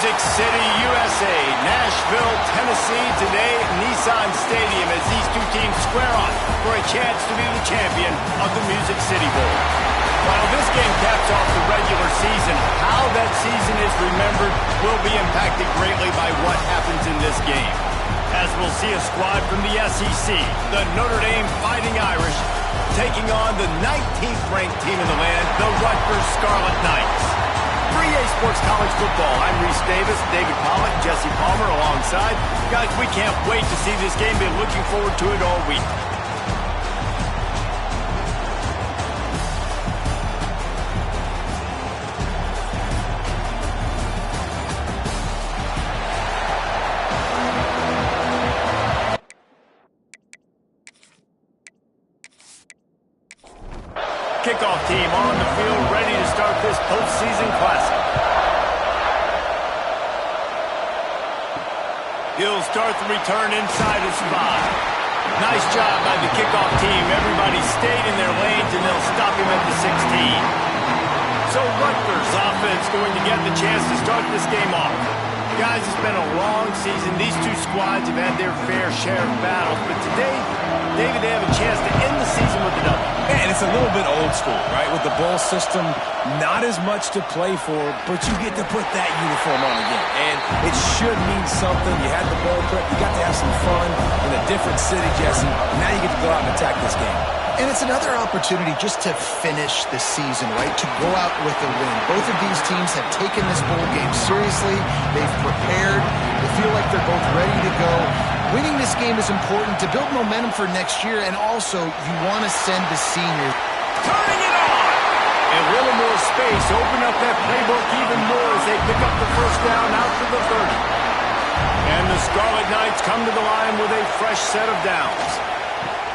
Music City, USA, Nashville, Tennessee, today at Nissan Stadium as these two teams square off for a chance to be the champion of the Music City Bowl. While this game caps off the regular season, how that season is remembered will be impacted greatly by what happens in this game. As we'll see a squad from the SEC, the Notre Dame Fighting Irish, taking on the 19th ranked team in the land, the Rutgers Scarlet Knights. For EA Sports College Football, I'm Reese Davis, David Pollack, Jesse Palmer alongside. Guys, we can't wait to see this game. Been looking forward to it all week. Kickoff team on the field, ready to start this postseason classic. He'll start the return inside his 5. Nice job by the kickoff team. Everybody stayed in their lanes, and they'll stop him at the 16. So Rutgers offense going to get the chance to start this game off. Guys, it's been a long season. These two squads have had their fair share of battles, but today, David, they have a chance to end the season with a W. And it's a little bit old school, right? With the bowl system, not as much to play for, but you get to put that uniform on again. And it should mean something. You had the bowl prep. You got to have some fun in a different city, Jesse. Now you get to go out and attack this game. And it's another opportunity just to finish the season, right? To go out with a win. Both of these teams have taken this bowl game seriously. They've prepared. They feel like they're both ready to go. Winning this game is important to build momentum for next year, and also you want to send the seniors. Turning it on! A little more space. Open up that playbook even more as they pick up the first down out to the 30. And the Scarlet Knights come to the line with a fresh set of downs.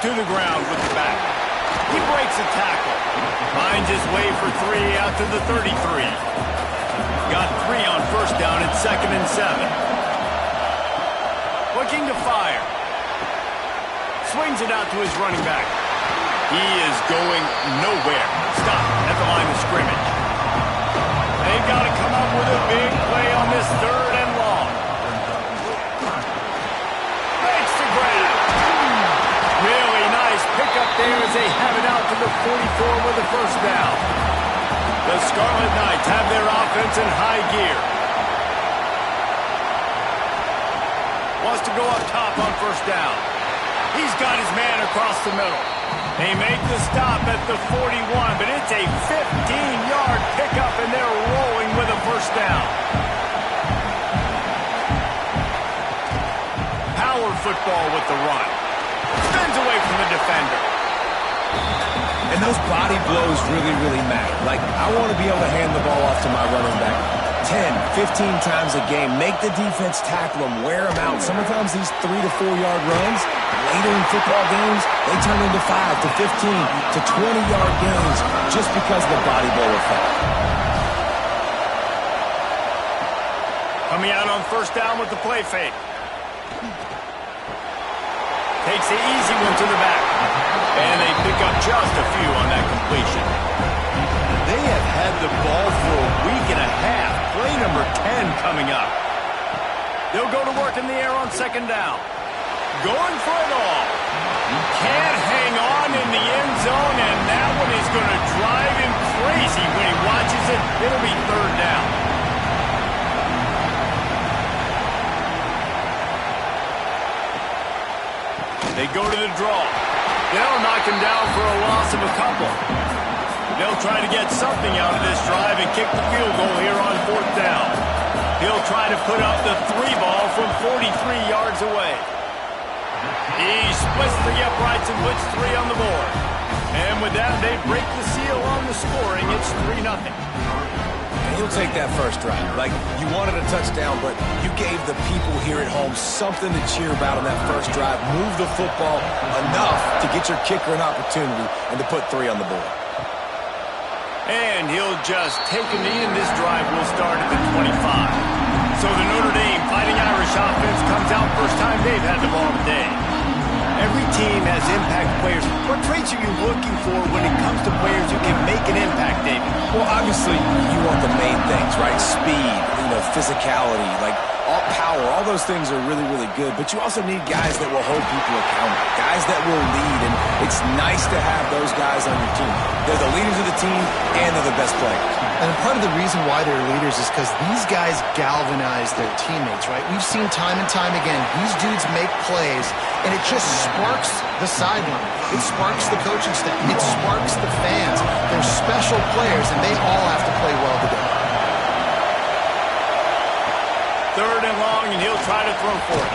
To the ground with the back. He breaks a tackle. Finds his way for 3 out to the 33. Got 3 on first down at 2nd and 7. Looking to fire. Swings it out to his running back. He is going nowhere. Stop at the line of scrimmage. They've got to come up with a big play on this 3rd and long. Makes the grab. Really nice pickup there as they have it out to the 44 with the first down. The Scarlet Knights have their offense in high gear. Wants to go up top on first down. He's got his man across the middle. They make the stop at the 41, but it's a 15-yard pickup, and they're rolling with a first down. Power football with the run. Spins away from the defender. And those body blows really, really matter. Like, I want to be able to hand the ball off to my running back 10, 15 times a game. Make the defense tackle them, wear them out. Sometimes these 3 to 4 yard runs, later in football games, they turn into 5 to 15 to 20-yard games just because of the body blow effect. Coming out on first down with the play fake. Takes the easy one to the back. And they pick up just a few on that completion. They have had the ball for a week and a half. Play number 10 coming up. They'll go to work in the air on 2nd down. Going for it all. Can't hang on in the end zone, and that one is going to drive him crazy when he watches it. It'll be 3rd down. They go to the draw. They'll knock him down for a loss of a couple. They'll try to get something out of this drive and kick the field goal here on 4th down. He'll try to put up the 3 ball from 43 yards away. He splits the uprights and puts 3 on the board. And with that, they break the seal on the scoring. It's 3-0. And he'll take that first drive. Like, you wanted a touchdown, but you gave the people here at home something to cheer about on that first drive. Move the football enough to get your kicker an opportunity and to put 3 on the board. And he'll just take a knee, and this drive will start at the 25. So the Notre Dame Fighting Irish offense comes out first time they've had the ball today. Every team has impact players. What traits are you looking for when it comes to players who can make an impact, David? Well, obviously, you want the main things, right? Speed, physicality, like all power, all those things are really, really good. But you also need guys that will hold people accountable, guys that will lead. And it's nice to have those guys on your team. They're the leaders of the team, and they're the best players. And part of the reason why they're leaders is because these guys galvanize their teammates, right? We've seen time and time again, these dudes make plays, and it just sparks the sideline. It sparks the coaching staff. It sparks the fans. They're special players, and they all have to play well together. 3rd and long, and he'll try to throw for it.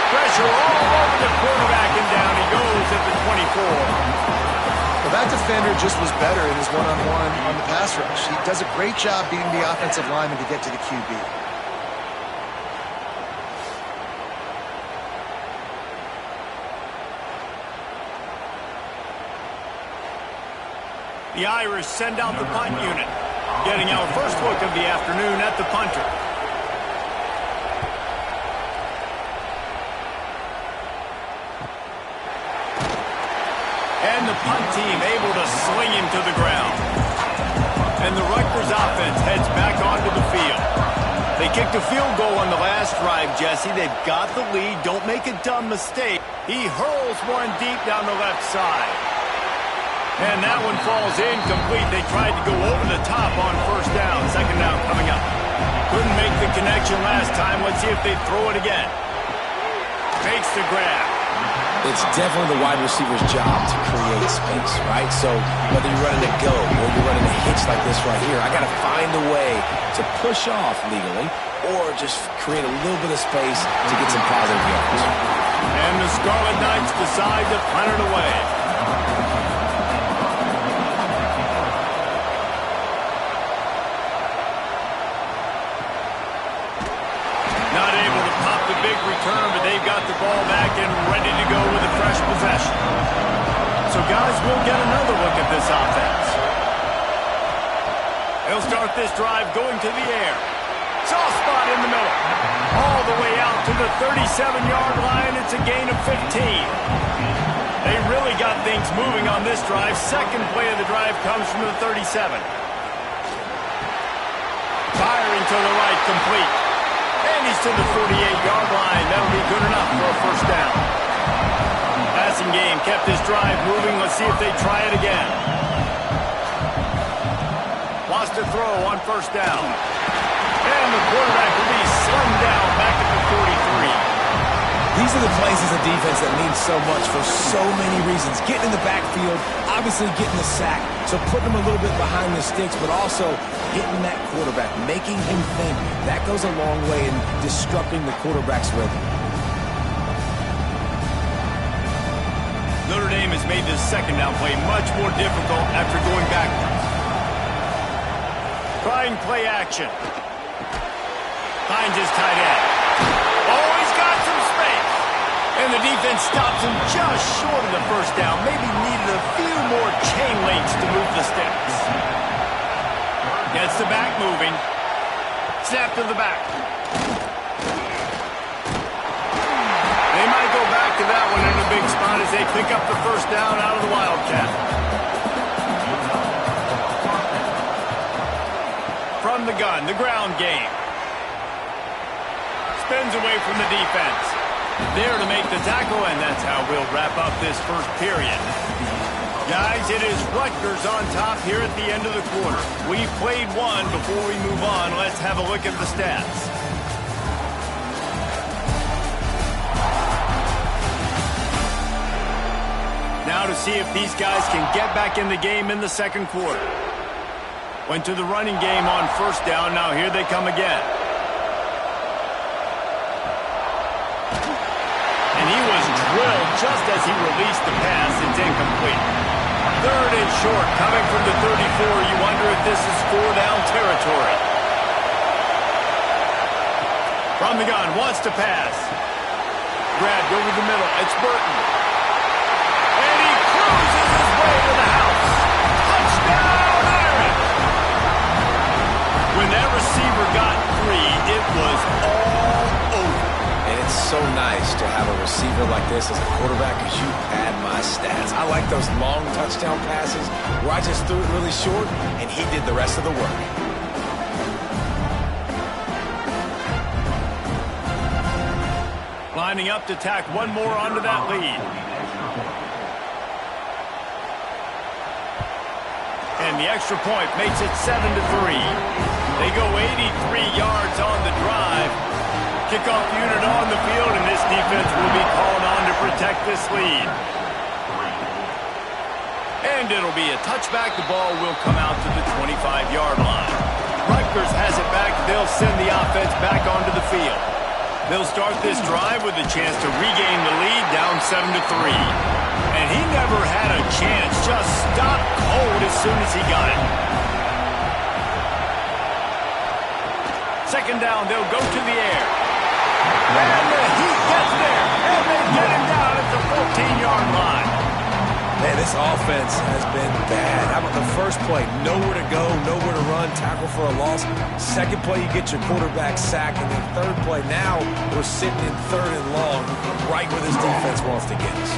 Pressure all over the quarterback, and down he goes at the 24. Well, that defender just was better in his one-on-one on the pass rush. He does a great job beating the offensive lineman to get to the QB. The Irish send out the punt unit, getting our first look of the afternoon at the punter. And the punt team able to sling him to the ground. And the Rutgers offense heads back onto the field. They kicked a field goal on the last drive, Jesse. They've got the lead. Don't make a dumb mistake. He hurls one deep down the left side. And that one falls incomplete. They tried to go over the top on 1st down. 2nd down coming up. Couldn't make the connection last time. Let's see if they throw it again. Makes the grab. It's definitely the wide receiver's job to create space, right? So whether you're running a go or you're running a hitch like this right here, I got to find a way to push off legally or just create a little bit of space to get some positive yards. And the Scarlet Knights decide to punt it away. Not able to pop the big return, but they've got the ball back and ready to go with a fresh possession. So guys, we'll get another look at this offense. They'll start this drive going to the air. Soft spot in the middle. All the way out to the 37-yard line. It's a gain of 15. They really got things moving on this drive. 2nd play of the drive comes from the 37. Firing to the right, complete. And he's to the 48-yard line. That'll be good enough for a 1st down. Passing game kept this drive moving. Let's see if they try it again. Lost a throw on 1st down. And the quarterback will be slimmed down back at the 43. These are the plays as a defense that mean so much for so many reasons. Getting in the backfield, obviously getting the sack, so putting him a little bit behind the sticks, but also hitting that quarterback, making him think. That goes a long way in disrupting the quarterback's rhythm. Notre Dame has made this 2nd down play much more difficult after going backwards. Trying play action. Finds his tight end. Oh, he's got some space. And the defense stops him just short of the 1st down. Maybe needed a few more chain links to move the sticks. Gets the back moving. Snap to the back. They might go back to that one in a big spot as they pick up the 1st down out of the Wildcat. From the gun, the ground game. Spins away from the defense. There to make the tackle, and that's how we'll wrap up this 1st period. Guys, it is Rutgers on top here at the end of the quarter. We've played one. Before we move on, let's have a look at the stats. Now to see if these guys can get back in the game in the 2nd quarter. Went to the running game on 1st down. Now here they come again. And he was drilled just as he released the pass. It's incomplete. 3rd and short, coming from the 34. You wonder if this is 4-down territory. From the gun, wants to pass. Grabbed over the middle. It's Burton. And he cruises his way to the house. Touchdown, Irish! When that receiver got free, it was all over. And it's so nice to have a receiver like this as a quarterback because you pad my stats. I like those long touchdown passes where I just threw it really short and he did the rest of the work. Lining up to tack one more onto that lead. And the extra point makes it 7-3. They go 83 yards on the drive. Kickoff unit on the field, and this defense will be called on to protect this lead. And it'll be a touchback. The ball will come out to the 25-yard line. Rutgers has it back. They'll send the offense back onto the field. They'll start this drive with a chance to regain the lead, down 7-3. And he never had a chance, just stopped cold as soon as he got it. Second down, they'll go to the air. And he gets there, and they get him down at the 14-yard line. Man, this offense has been bad. How about the first play? Nowhere to go, nowhere to run, tackle for a loss. Second play, you get your quarterback sacked. And then third play, now we're sitting in 3rd and long, right where this defense wants to get us.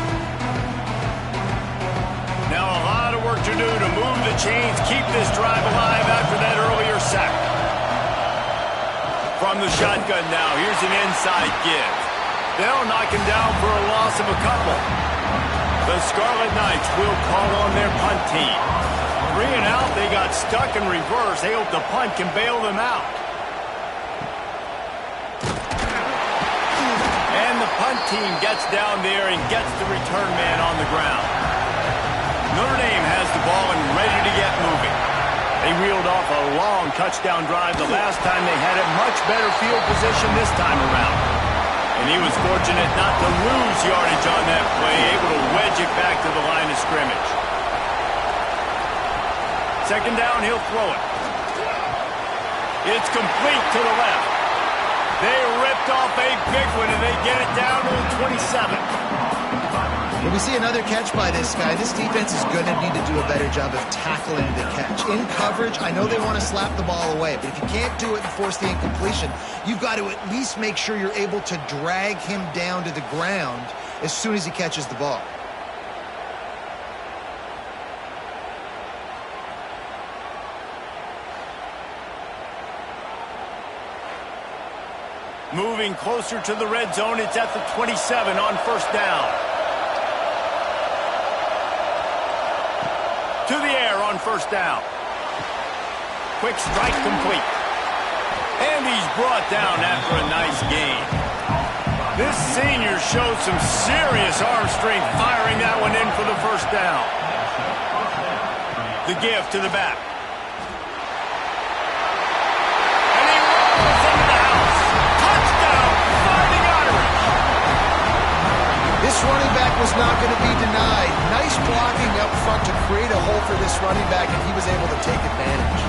Now a lot of work to do to move the chains, keep this drive alive after that earlier sack. From the shotgun now, here's an inside give. They'll knock him down for a loss of a couple. The Scarlet Knights will call on their punt team. 3 and out, they got stuck in reverse. They hope the punt can bail them out. And the punt team gets down there and gets the return man on the ground. Notre Dame has the ball and ready to get moving. They reeled off a long touchdown drive the last time they had it. Much better field position this time around. And he was fortunate not to lose yardage on that play, able to wedge it back to the line of scrimmage. Second down, he'll throw it. It's complete to the left. They ripped off a big one, and they get it down to the 27. When we see another catch by this guy, this defense is going to need to do a better job of tackling the catch. In coverage, I know they want to slap the ball away, but if you can't do it and force the incompletion, you've got to at least make sure you're able to drag him down to the ground as soon as he catches the ball. Moving closer to the red zone, it's at the 27 on first down. To the air on first down. Quick strike complete. And he's brought down after a nice gain. This senior shows some serious arm strength firing that one in for the first down. The give to the back. And he rolls into the house. Touchdown, Fighting Irish. This running back was not going to be denied. Nice blocking up front to create a hole for this running back, and he was able to take advantage.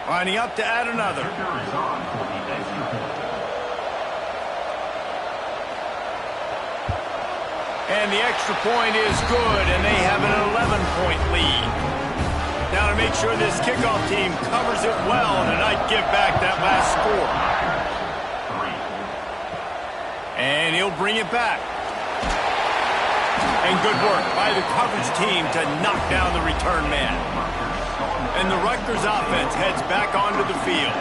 Lining up to add another. And the extra point is good, and they have an 11-point lead. Now to make sure this kickoff team covers it well and not give back that last score. And he'll bring it back. And good work by the coverage team to knock down the return man. And the Rutgers offense heads back onto the field.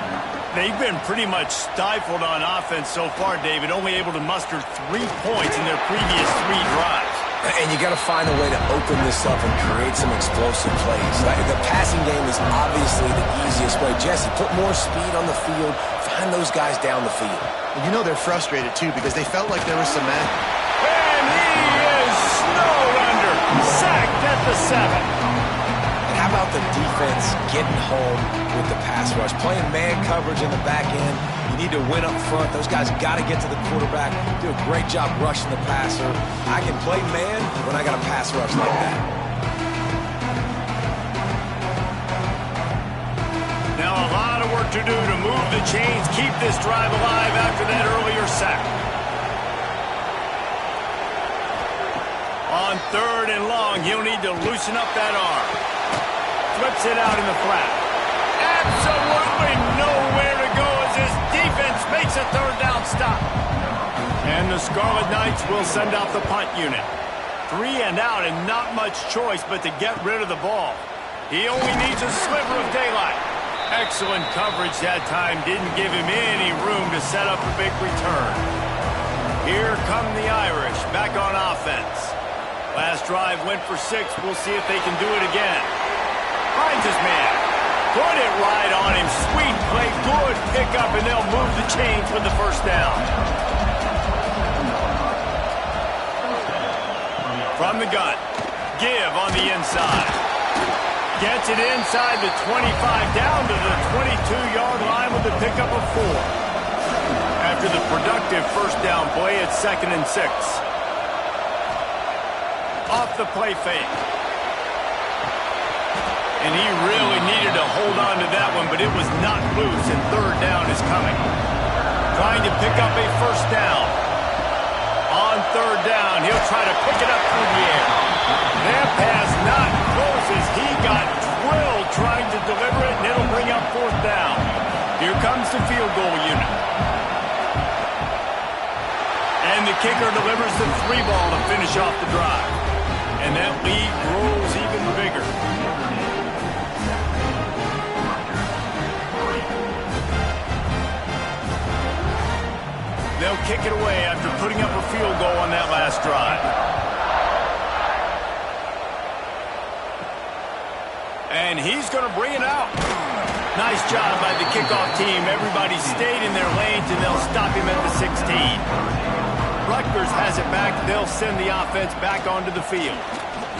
They've been pretty much stifled on offense so far, David, only able to muster 3 points in their previous 3 drives. And you got to find a way to open this up and create some explosive plays. The passing game is obviously the easiest way. Jesse, put more speed on the field. Find those guys down the field. And you know they're frustrated, too, because they felt like there was some magic. And he is snowed under. Sacked at the 7. How about the defense getting home with the pass rush? Playing man coverage in the back end. You need to win up front. Those guys got to get to the quarterback. Do a great job rushing the passer. I can play man when I got a pass rush like that. Now a lot of work to do to move the chains, keep this drive alive after that earlier sack. On 3rd and long, he'll need to loosen up that arm. Flips it out in the flat. Absolutely nowhere to go as his defense makes a 3rd down stop. And the Scarlet Knights will send out the punt unit. 3 and out and not much choice but to get rid of the ball. He only needs a sliver of daylight. Excellent coverage that time. Didn't give him any room to set up a big return. Here come the Irish back on offense. Last drive went for 6. We'll see if they can do it again. Finds his man. Put it right on him. Sweet play. Good pickup, and they'll move the chains with the 1st down. From the gun. Give on the inside. Gets it inside the 25 down to the 22-yard line with a pickup of 4. After the productive 1st down play, it's 2nd and 6. Off the play fake. And he really needed to hold on to that one, but it was not loose, and 3rd down is coming. Trying to pick up a 1st down. On 3rd down, he'll try to pick it up through the air. That pass not close as he got drilled trying to deliver it, and it'll bring up 4th down. Here comes the field goal unit. And the kicker delivers the 3 ball to finish off the drive. And that lead grows even bigger. They'll kick it away after putting up a field goal on that last drive. And he's going to bring it out. Nice job by the kickoff team. Everybody stayed in their lanes, and they'll stop him at the 16. Rutgers has it back. They'll send the offense back onto the field.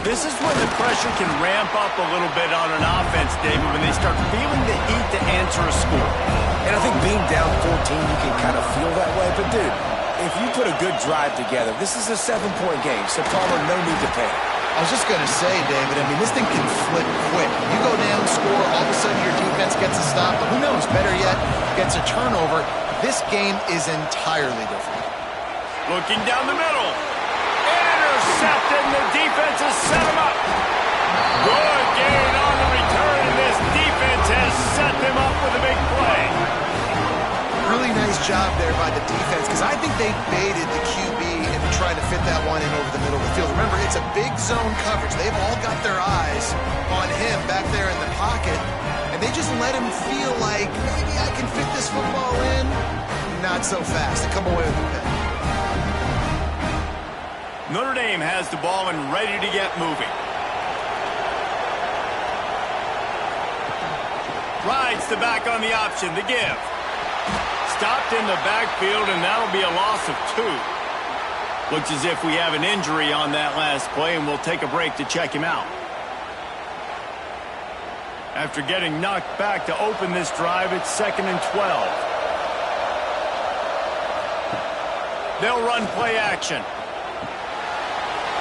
This is when the pressure can ramp up a little bit on an offense, David, when they start feeling the heat to answer a score. And I think being down 14, you can kind of feel that way. But, dude, if you put a good drive together, this is a 7-point game, so Palmer, no need to panic. I was just going to say, David, I mean, this thing can flip quick. You go down, score, all of a sudden your defense gets a stop, but who knows, better yet, gets a turnover. This game is entirely different. Looking down the middle. Intercepted, and the defense has set him up. Good gain on the return, and this defense has set them up with a big play. Really nice job there by the defense, because I think they baited the QB into trying to fit that one in over the middle of the field. Remember, it's a big zone coverage. They've all got their eyes on him back there in the pocket, and they just let him feel like, maybe I can fit this football in. Not so fast. They come away with the pick. Notre Dame has the ball and ready to get moving. Rides the back on the option, the give. Stopped in the backfield, and that'll be a loss of 2. Looks as if we have an injury on that last play, and we'll take a break to check him out. After getting knocked back to open this drive, it's 2nd and 12. They'll run play action.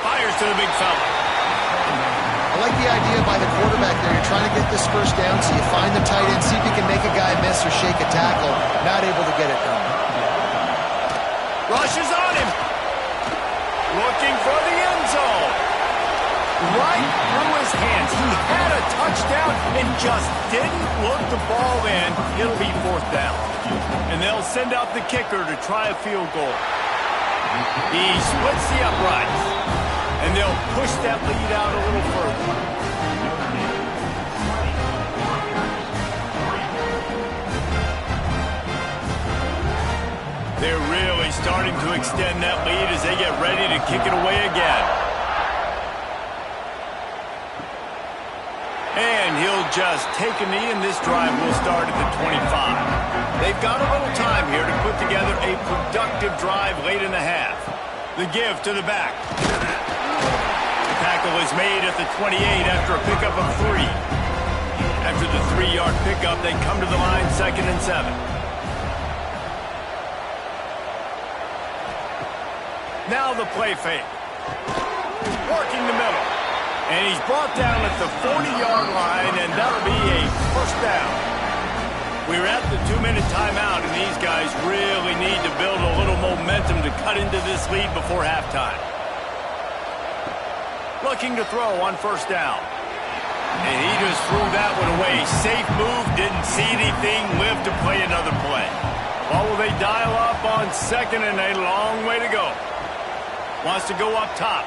Fires to the big fella. I like the idea by the quarterback there. You're trying to get this 1st down, so you find the tight end, see if you can make a guy miss or shake a tackle. Not able to get it done. Rushes on him. Looking for the end zone. Right through his hands. He had a touchdown and just didn't look the ball in. It'll be 4th down. And they'll send out the kicker to try a field goal. He splits the uprights. And they'll push that lead out a little further. They're really starting to extend that lead as they get ready to kick it away again. And he'll just take a knee, and this drive will start at the 25. They've got a little time here to put together a productive drive late in the half. The give to the back. Tackle is made at the 28 after a pickup of 3. After the 3-yard pickup, they come to the line 2nd and 7. Now the play fake. Working the middle. And he's brought down at the 40-yard line, and that'll be a 1st down. We're at the 2-minute timeout, and these guys really need to build a little momentum to cut into this lead before halftime. looking to throw on first down. And he just threw that one away. Safe move, didn't see anything, lived to play another play. Well, will they dial up on second and a long way to go? Wants to go up top.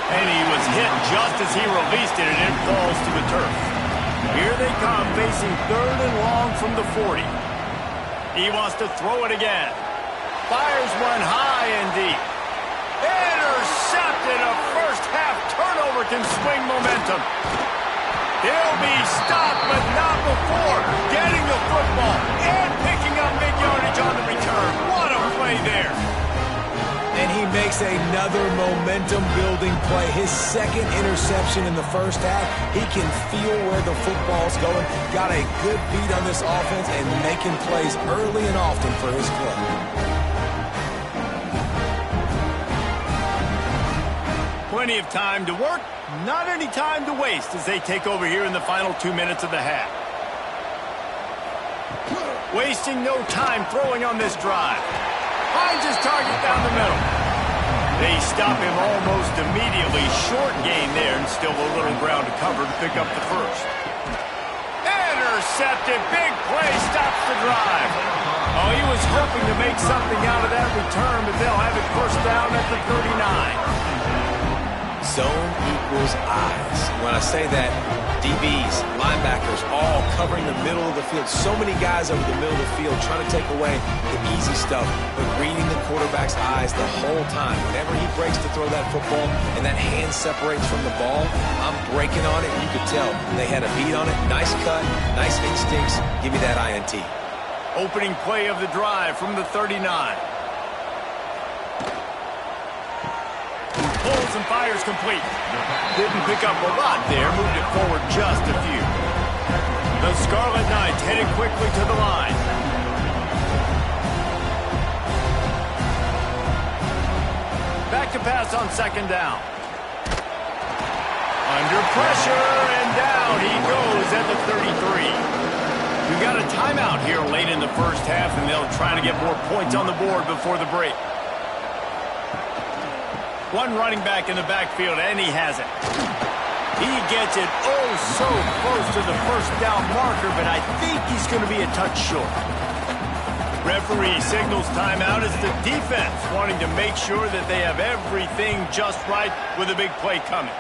And he was hit just as he released it, and it falls to the turf. Here they come, facing third and long from the 40. He wants to throw it again. Fires one high and deep. Intercepted. A first-half turnover can swing momentum. He'll be stopped, but not before getting the football and picking up big yardage on the return. What a play there. And he makes another momentum-building play. His second interception in the first half. He can feel where the football's going. Got a good beat on this offense and making plays early and often for his club. Plenty of time to work, not any time to waste as they take over here in the final 2 minutes of the half. Wasting no time throwing on this drive. Finds his target down the middle. They stop him almost immediately. Short gain there and still a little ground to cover to pick up the first. Intercepted. Big play stops the drive. Oh, he was hoping to make something out of that return, but they'll have it first down at the 39. Zone equals eyes. When I say that, DBs, linebackers, all covering the middle of the field. So many guys over the middle of the field trying to take away the easy stuff, but reading the quarterback's eyes the whole time. Whenever he breaks to throw that football and that hand separates from the ball, I'm breaking on it. You could tell they had a beat on it. Nice cut, nice instincts. Give me that INT. Opening play of the drive from the 39. Pulls and fires complete. Didn't pick up a lot there. Moved it forward just a few. The Scarlet Knights headed quickly to the line. Back to pass on second down. Under pressure and down he goes at the 33. We've got a timeout here late in the first half, and they'll try to get more points on the board before the break. One running back in the backfield, and he has it. He gets it oh so close to the first down marker, but I think he's going to be a touch short. Referee signals timeout as the defense wanting to make sure that they have everything just right with a big play coming.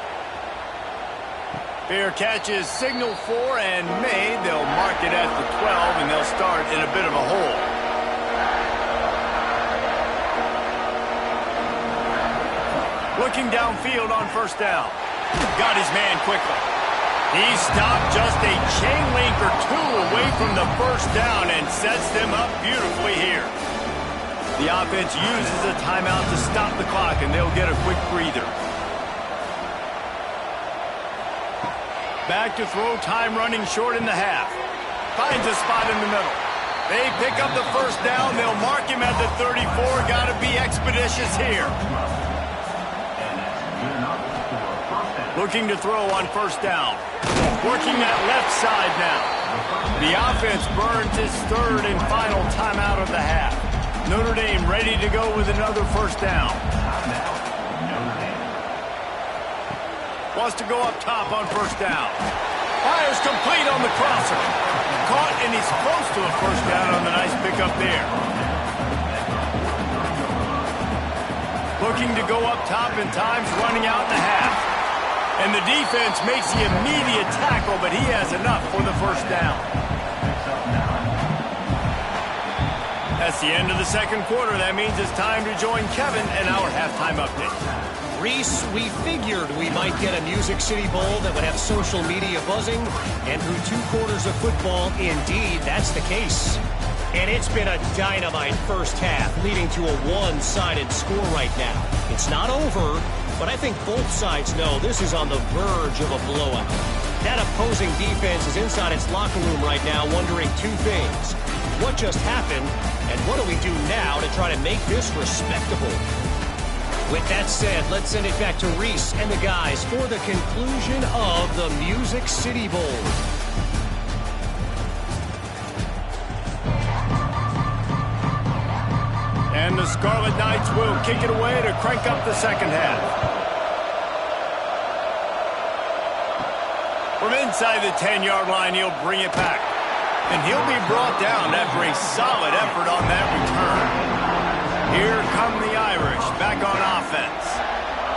Fair catch is signaled for and made. They'll mark it at the 12, and they'll start in a bit of a hole. Looking downfield on first down. Got his man quickly. He stopped just a chain link or two away from the first down and sets them up beautifully here. The offense uses a timeout to stop the clock, and they'll get a quick breather. Back to throw, time running short in the half. Finds a spot in the middle. They pick up the first down. They'll mark him at the 34. Got to be expeditious here. Looking to throw on first down. Working that left side now. The offense burns its third and final timeout of the half. Notre Dame ready to go with another first down. Wants to go up top on first down. Fires complete on the crosser. Caught, and he's close to a first down on the nice pickup there. Looking to go up top, and time's running out in the half. And the defense makes the immediate tackle, but he has enough for the first down. That's the end of the second quarter. That means it's time to join Kevin and our halftime update. Reese, we figured we might get a Music City Bowl that would have social media buzzing, and through 2 quarters of football, indeed, that's the case. And it's been a dynamite first half, leading to a one-sided score right now. It's not over, but I think both sides know this is on the verge of a blowout. That opposing defense is inside its locker room right now wondering 2 things. What just happened, and what do we do now to try to make this respectable? With that said, let's send it back to Reese and the guys for the conclusion of the Music City Bowl. And the Scarlet Knights will kick it away to crank up the second half. Inside the 10-yard line, he'll bring it back. And he'll be brought down after a solid effort on that return. Here come the Irish back on offense.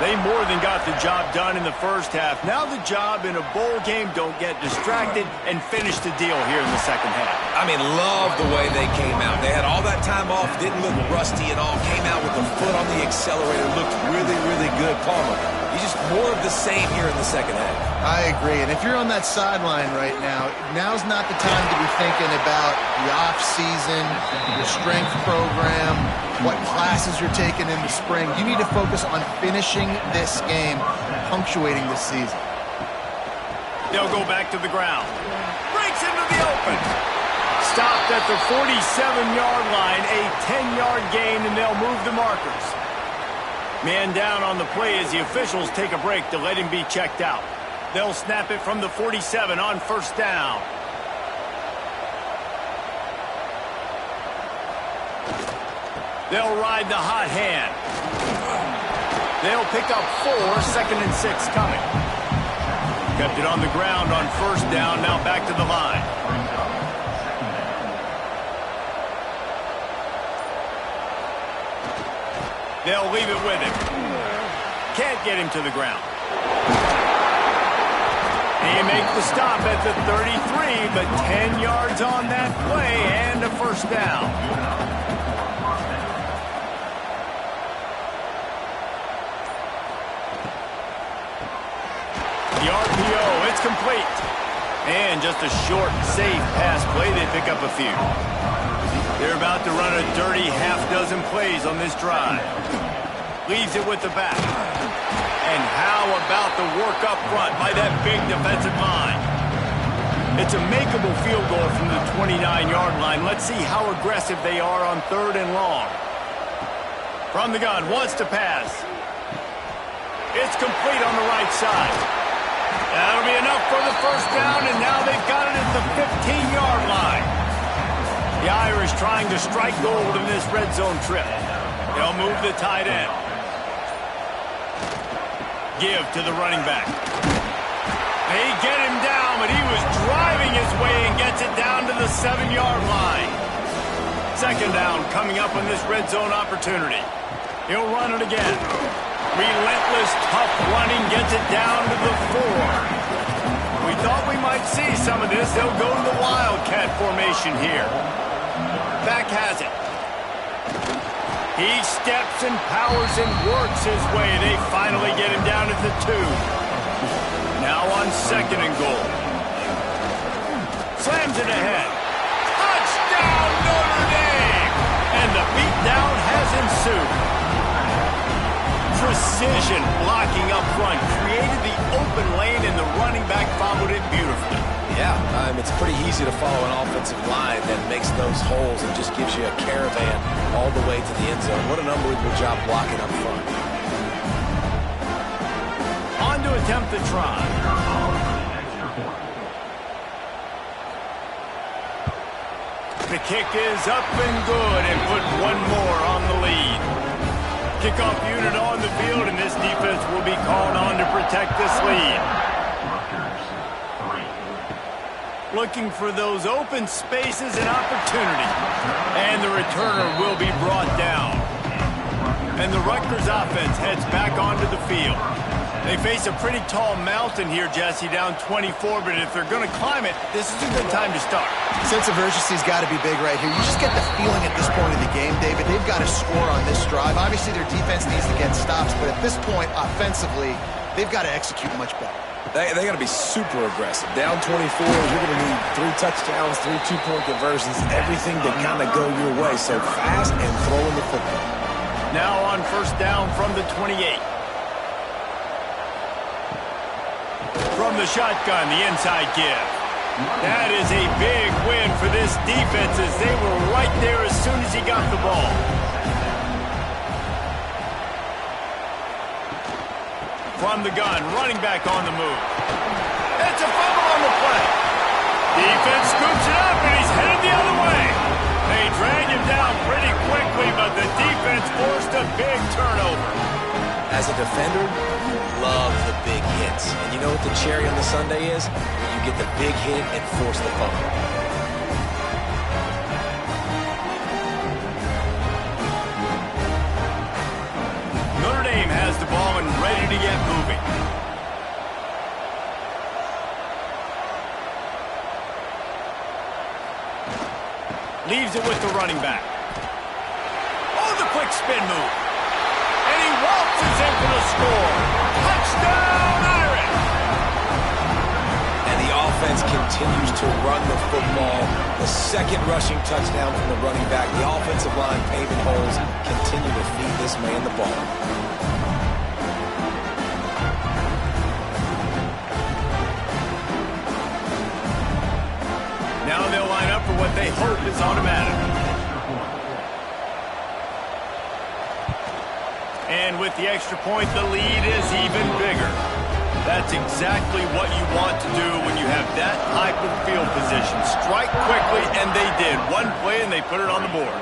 They more than got the job done in the first half. Now the job in a bowl game, don't get distracted and finish the deal here in the second half. I mean, love the way they came out. They had all that time off, didn't look rusty at all, came out with the foot on the accelerator, looked really, really good. Palmer, he's just more of the same here in the second half. I agree, and if you're on that sideline right now, now's not the time to be thinking about the off-season, your strength program, what classes you're taking in the spring. You need to focus on finishing this game, punctuating this season. They'll go back to the ground. Breaks into the open. Stopped at the 47-yard line, a 10-yard gain, and they'll move the markers. Man down on the play as the officials take a break to let him be checked out. They'll snap it from the 47 on first down. They'll ride the hot hand. They'll pick up 4, second and 6 coming. Kept it on the ground on first down, now back to the line. They'll leave it with him. Can't get him to the ground. They make the stop at the 33, but 10 yards on that play and a first down. The RPO, it's complete. And just a short, safe pass play, they pick up a few. They're about to run a dirty half-dozen plays on this drive. Leaves it with the back. And how about the work up front by that big defensive line? It's a makeable field goal from the 29-yard line. Let's see how aggressive they are on third and long. From the gun, wants to pass. It's complete on the right side. That'll be enough for the first down, and now they've got it at the 15-yard line. The Irish trying to strike gold in this red zone trip. They'll move the tight end. Give to the running back. They get him down, but he was driving his way and gets it down to the 7-yard line. Second down coming up on this red zone opportunity. He'll run it again. Relentless, tough running gets it down to the 4. We thought we might see some of this. They'll go to the Wildcat formation here. Back has it. He steps and powers and works his way. They finally get him down at the 2. Now on second and goal. Slams it ahead. Touchdown, Notre Dame! And the beatdown has ensued. Precision blocking up front created the open lane, and the running back followed it beautifully. Yeah, it's pretty easy to follow an offensive line that makes those holes and just gives you a caravan all the way to the end zone. What an unbelievable job blocking up front. On to attempt the try. The kick is up and good, and put one more on the lead. Kickoff unit on the field, and this defense will be called on to protect this lead. Looking for those open spaces and opportunity. And the returner will be brought down. And the Rutgers offense heads back onto the field. They face a pretty tall mountain here, Jesse, down 24, but if they're going to climb it, this is a good time to start. Sense of urgency's got to be big right here. You just get the feeling at this point in the game, David, they've got to score on this drive. Obviously, their defense needs to get stops, but at this point, offensively, they've got to execute much better. They got to be super aggressive. Down 24, you're going to need 3 touchdowns, 3 two-point conversions, everything to kind of go your way. So fast and throwing the football. Now on first down from the 28. From the shotgun, the inside give. That is a big win for this defense as they were right there as soon as he got the ball. From the gun, running back on the move. It's a fumble on the play. Defense scoops it up, and he's headed the other way. They drag him down pretty quickly, but the defense forced a big turnover. As a defender, you love the big hits. And you know what the cherry on the sundae is? You get the big hit and force the fumble. Notre Dame has the ball and ready to get moving. Leaves it with the running back. Oh, the quick spin move. And he waltzes in for the score. Touchdown, Irish! And the offense continues to run the football. The second rushing touchdown from the running back. The offensive line paving holes. Continue to feed this man the ball. Now they'll line up for what they hope is automatic. And with the extra point, the lead is even bigger. That's exactly what you want to do when you have that type of field position. Strike quickly, and they did. One play, and they put it on the board.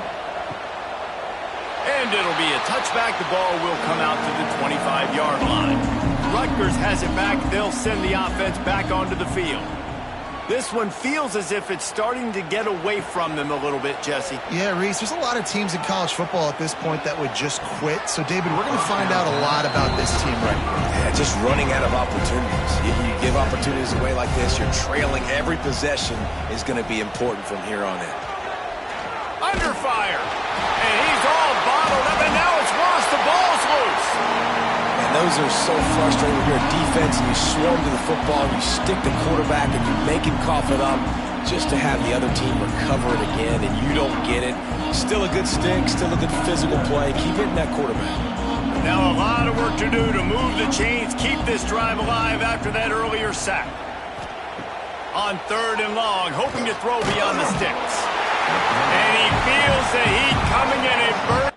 And it'll be a touchback. The ball will come out to the 25-yard line. Rutgers has it back. They'll send the offense back onto the field. This one feels as if it's starting to get away from them a little bit, Jesse. Yeah, Reese, there's a lot of teams in college football at this point that would just quit. So, David, we're going to find out a lot about this team right here. Yeah, just running out of opportunities. You give opportunities away like this, you're trailing. Every possession is going to be important from here on in. Under fire. And he's all bottled up, and now it's Ross. The ball's loose. And those are so frustrating when you're a defense and you swarm to the football and you stick the quarterback and you make him cough it up just to have the other team recover it again and you don't get it. Still a good stick, still a good physical play. Keep hitting that quarterback. Now a lot of work to do to move the chains, keep this drive alive after that earlier sack. On 3rd and long, hoping to throw beyond the sticks. And he feels the heat coming in a burst.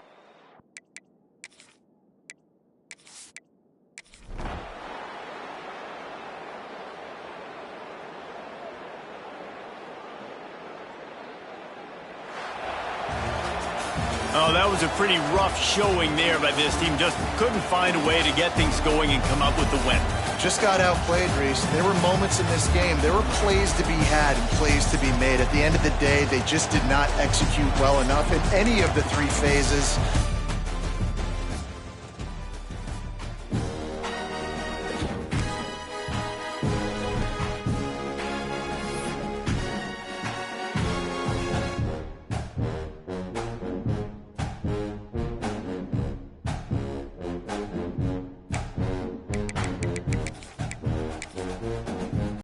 Oh, that was a pretty rough showing there by this team. Just couldn't find a way to get things going and come up with the win. Just got outplayed, Reese. There were moments in this game. There were plays to be had and plays to be made. At the end of the day, they just did not execute well enough in any of the 3 phases.